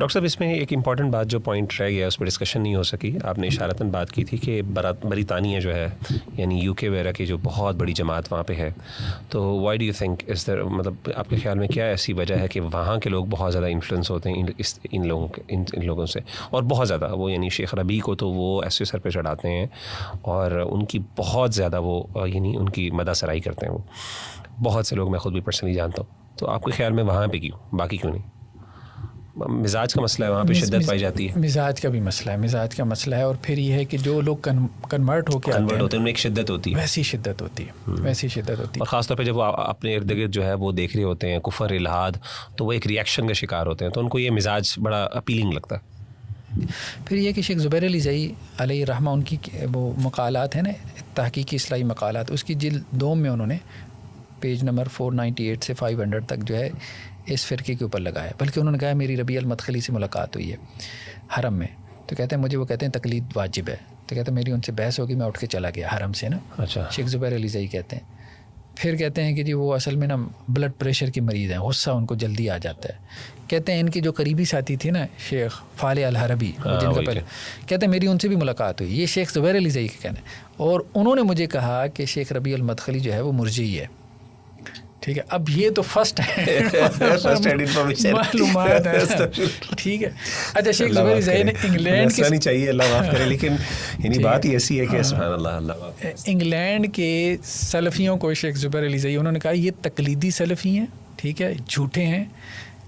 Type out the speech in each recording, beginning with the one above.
Doctor صاحب اس میں ایک امپورٹنٹ بات جو پوائنٹ رہ گیا اس پہ ڈسکشن نہیں ہو سکی. آپ نے اشارتاً بات کی تھی کہ بریطانیہ جو ہے یعنی یو کے وغیرہ کی جو بہت بڑی جماعت وہاں پہ ہے, تو وائی ڈو یو تھنک اس در مطلب آپ کے خیال میں کیا ایسی وجہ ہے کہ وہاں کے لوگ بہت زیادہ انفلوئنس ہوتے ہیں ان لوگوں سے, اور بہت زیادہ وہ یعنی شیخ ربیع کو تو وہ ایسے سر پہ چڑھاتے ہیں اور ان کی بہت زیادہ وہ یعنی ان کی مدح سرائی کرتے ہیں وہ بہت سے لوگ, میں خود بھی پرسنلی جانتا ہوں. تو آپ کے خیال میں وہاں پہ کیوں, باقی کیوں نہیں؟ مزاج کا مسئلہ ہے وہاں پہ, شدت پائی جاتی ہے. مزاج کا بھی مسئلہ ہے, مزاج کا مسئلہ ہے, اور پھر یہ ہے کہ جو لوگ کنورٹ ہو کے ہوتے ہیں ان میں ایک شدت ہوتی ہے, ویسی شدت ہوتی ہے, ویسی شدت ہوتی ہے. اور خاص طور پہ جب وہ اپنے ارد گرد جو ہے وہ دیکھ رہے ہوتے ہیں کفر الحاد, تو وہ ایک ریئیکشن کا شکار ہوتے ہیں, تو ان کو یہ مزاج بڑا اپیلنگ لگتا ہے. پھر یہ کہ شیخ زبیر علی زئی علیہ الرحمہ ان کی وہ مقالات ہیں نا, تحقیقی اصلاحی مقالات, اس کی جلد 2 میں انہوں نے پیج نمبر 498 سے 500 تک جو ہے اس فرقے کے اوپر لگایا. بلکہ انہوں نے کہا میری ربیع المدخلی سے ملاقات ہوئی ہے حرم میں, تو کہتے ہیں مجھے وہ کہتے ہیں تقلید واجب ہے, تو کہتے ہیں میری ان سے بحث ہوگی, میں اٹھ کے چلا گیا حرم سے نا. اچھا. شیخ زبیر علی زئی کہتے ہیں. پھر کہتے ہیں کہ جی وہ اصل میں نا بلڈ پریشر کی مریض ہیں, غصہ ان کو جلدی آ جاتا ہے. کہتے ہیں ان کی جو قریبی ساتھی تھی نا شیخ فالح الحربی, جن کا پہلے کہتے ہیں میری ان سے بھی ملاقات ہوئی. یہ شیخ زبیر علی زئی کا کہنا ہے, اور انہوں نے مجھے کہا کہ شیخ ربیع المدخلی جو ہے وہ مرجئی ہے. ٹھیک ہے, اب یہ تو فرسٹ ہے معلومات ہے. ٹھیک ہے. اچھا, شیخ زبیر علی زئی نے انگلینڈ کے نہیں چاہیے, اللہ معاف کرے, لیکن یعنی بات ہی ایسی ہے کہ سبحان اللہ, اللہ انگلینڈ کے سلفیوں کو شیخ زبیر علی زئی انہوں نے کہا یہ تقلیدی سلفی ہیں, ٹھیک ہے, جھوٹے ہیں,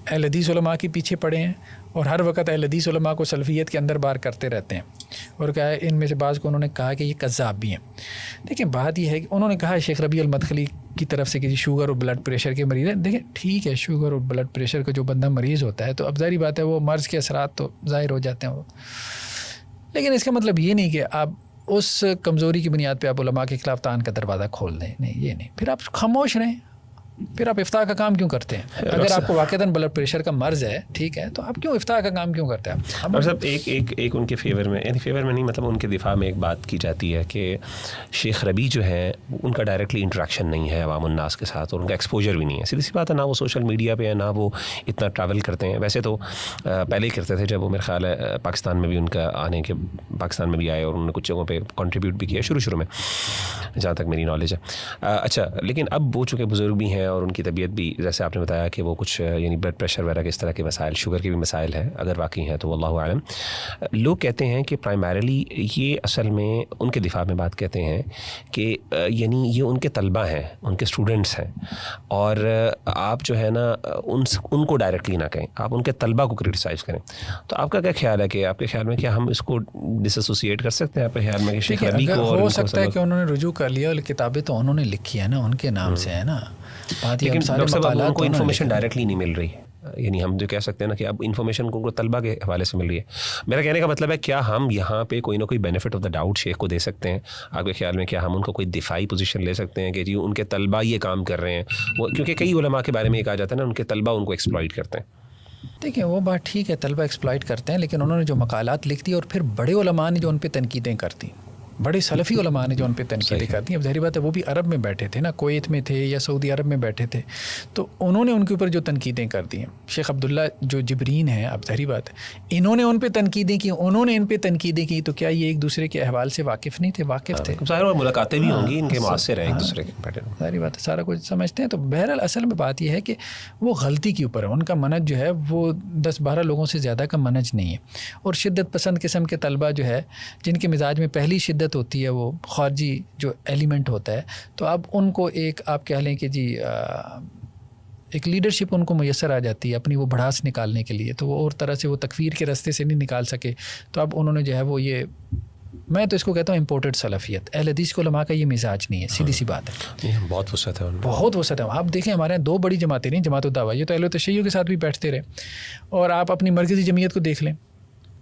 اہل حدیث علماء کے پیچھے پڑے ہیں, اور ہر وقت اہل حدیث علماء کو سلفیت کے اندر بار کرتے رہتے ہیں. اور کہا ہے ان میں سے بعض کو انہوں نے کہا کہ یہ کذاب بھی ہیں. دیکھیں بات یہ ہے کہ انہوں نے کہا شیخ ربیع المدخلی کی طرف سے کہ شوگر اور بلڈ پریشر کے مریض ہیں. دیکھیں ٹھیک ہے, شوگر اور بلڈ پریشر کا جو بندہ مریض ہوتا ہے تو اب ظاہری بات ہے وہ مرض کے اثرات تو ظاہر ہو جاتے ہیں وہ, لیکن اس کا مطلب یہ نہیں کہ آپ اس کمزوری کی بنیاد پہ آپ علماء کے خلاف تان کا دروازہ کھول دیں. نہیں, یہ نہیں. پھر آپ خاموش رہیں, پھر آپ افتاء کا کام کیوں کرتے ہیں؟ اگر آپ کو واقعتاً بلڈ پریشر کا مرض ہے, ٹھیک ہے, تو آپ کیوں افتاء کا کام کیوں کرتے ہیں؟ ڈاکٹر صاحب ایک ان کے فیور میں, یعنی فیور میں نہیں, مطلب ان کے دفاع میں ایک بات کی جاتی ہے کہ شیخ ربیع جو ہے ان کا ڈائریکٹلی انٹریکشن نہیں ہے عوام الناس کے ساتھ, اور ان کا ایکسپوجر بھی نہیں ہے. سیدھی سی بات ہے, نہ وہ سوشل میڈیا پہ ہے, نہ وہ اتنا ٹریول کرتے ہیں. ویسے تو پہلے ہی کرتے تھے, جب وہ میرے خیال ہے پاکستان میں بھی ان کا آنے کے, پاکستان میں بھی آئے اور انہوں نے کچھ جگہوں پہ کنٹریبیوٹ بھی کیا شروع میں, جہاں تک میری نالج ہے. اچھا, لیکن اب وہ چونکہ بزرگ بھی ہیں اور ان کی طبیعت بھی, جیسے آپ نے بتایا کہ وہ کچھ یعنی بلڈ پریشر وغیرہ کے اس طرح کے مسائل, شوگر کے بھی مسائل ہیں, اگر واقعی ہیں تو واللہ اعلم. لوگ کہتے ہیں کہ پرائمریلی یہ اصل میں ان کے دفاع میں بات کہتے ہیں کہ یعنی یہ ان کے طلبہ ہیں, ان کے اسٹوڈنٹس ہیں, اور آپ جو ہے نا ان کو ڈائریکٹلی نہ کہیں, آپ ان کے طلبہ کو کرٹیسائز کریں. تو آپ کا کیا خیال ہے کہ آپ کے خیال میں کیا ہم اس کو ڈس ایسوسیٹ کر سکتے ہیں آپ کے خیال میں کہ شیخ ربیع کو, ہو سکتا ہے کہ انہوں نے رجوع کر لیا, اور کتابیں تو انہوں نے لکھی ہے نا, ان کے نام سے ہے نا. لیکن ڈاکٹر صاحب ان کو انفارمیشن ڈائریکٹلی نہیں مل رہی, یعنی ہم جو کہہ سکتے ہیں نا کہ اب انفارمیشن کو طلبہ کے حوالے سے مل رہی ہے. میرا کہنے کا مطلب ہے کیا ہم یہاں پہ کوئی نہ کوئی بینیفٹ آف دا ڈاؤٹ شیخ کو دے سکتے ہیں؟ آپ کے خیال میں کیا ہم ان کو کوئی دفاعی پوزیشن لے سکتے ہیں کہ جی ان کے طلبہ یہ کام کر رہے ہیں, وہ کیونکہ کئی علماء کے بارے میں یہ کہا جاتا ہے نا ان کے طلبہ ان کو ایکسپلائٹ کرتے ہیں. دیکھیں وہ بات ٹھیک ہے, طلبہ ایکسپلائٹ کرتے ہیں, لیکن انہوں نے جو مقالات لکھ دی اور پھر بڑے علماء نے جو ان پہ تنقیدیں کر دی, بڑے سلفی علماء نے جو ان پہ تنقیدیں کر دی. اب ظاہری بات ہے وہ بھی عرب میں بیٹھے تھے نا, کویت میں تھے یا سعودی عرب میں بیٹھے تھے, تو انہوں نے ان کے اوپر جو تنقیدیں کر دی ہیں. شیخ عبداللہ جو جبرین ہیں, اب ظاہری بات ہے انہوں نے ان پہ تنقیدیں کی, انہوں نے ان پہ تنقیدیں کی, تو کیا یہ ایک دوسرے کے احوال سے واقف نہیں تھے؟ واقف تھے. ظاہر ملاقاتیں بھی ہوں گی, ان کے معاصر ہیں ایک دوسرے کے بیٹھے, ظاہری بات ہے سارا کچھ سمجھتے ہیں. تو بہرحال اصل میں بات یہ ہے کہ وہ غلطی کے اوپر ہے, ان کا منہج جو ہے وہ 10-12 لوگوں سے زیادہ کا منہج نہیں ہے. اور شدت پسند قسم کے طلبہ جو ہے, جن کے مزاج میں پہلی شدت ہوتی ہے, وہ خارجی جو ایلیمنٹ ہوتا ہے, تو اب ان کو ایک آپ کہہ لیں کہ جی ایک لیڈرشپ ان کو میسر آ جاتی ہے اپنی وہ بھڑاس نکالنے کے لیے, تو وہ اور طرح سے وہ تکفیر کے راستے سے نہیں نکال سکے. تو اب انہوں نے جو ہے وہ یہ, میں تو اس کو کہتا ہوں امپورٹڈ سلفیت. اہل حدیث کو علماء کا یہ مزاج نہیں ہے, سیدھی سی بات ہے. بہت وسعت ہے, بہت وسعت ہے. آپ دیکھیں ہمارے یہاں 2 بڑی جماعتیں نہیں, جماعت الدعوہ, یہ تو اہل تشیع کے ساتھ بھی بیٹھتے رہے, اور آپ اپنی مرکزی جمعیت کو دیکھ لیں,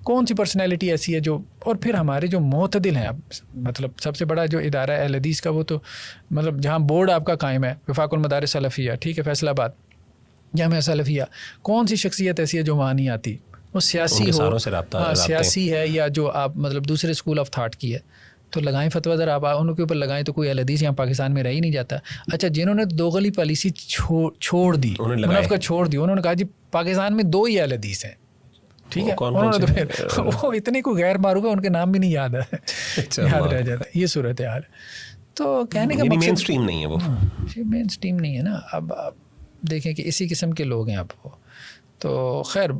کون سی پرسنالٹی ایسی ہے جو, اور پھر ہمارے جو معتدل ہیں, اب مطلب سب سے بڑا جو ادارہ ہے اہل حدیث کا وہ تو مطلب جہاں بورڈ آپ کا قائم ہے, وفاق المدارس سلفیہ, ٹھیک ہے, فیصل آباد جامعہ سلفیہ, کون سی شخصیت ایسی ہے جو وہاں نہیں آتی؟ وہ سیاسی ہو, سیاسی ہے, یا جو آپ مطلب دوسرے اسکول آف تھاٹ کی ہے, تو لگائیں فتویٰ ذرا آپ ان کے اوپر لگائیں, تو کوئی اہل حدیث یہاں پاکستان میں رہ ہی نہیں جاتا. اچھا, جنہوں نے دوغلی پالیسی چھوڑ دی, منافقت چھوڑ دی, انہوں نے کہا جی پاکستان میں 2 ہی اہل حدیث ہیں, ٹھیک ہے. کون انہوں نے تو سے پھر وہ اتنے کو غیر معروف ہے ان کے نام بھی نہیں یاد ہے, یاد رہ جاتا ہے. یہ صورت حال. تو کہنے کا مقصد مین اسٹریم نہیں ہے وہ, مین اسٹریم نہیں ہے نا. اب آپ دیکھیں کہ اسی قسم کے لوگ ہیں اب وہ. تو خیر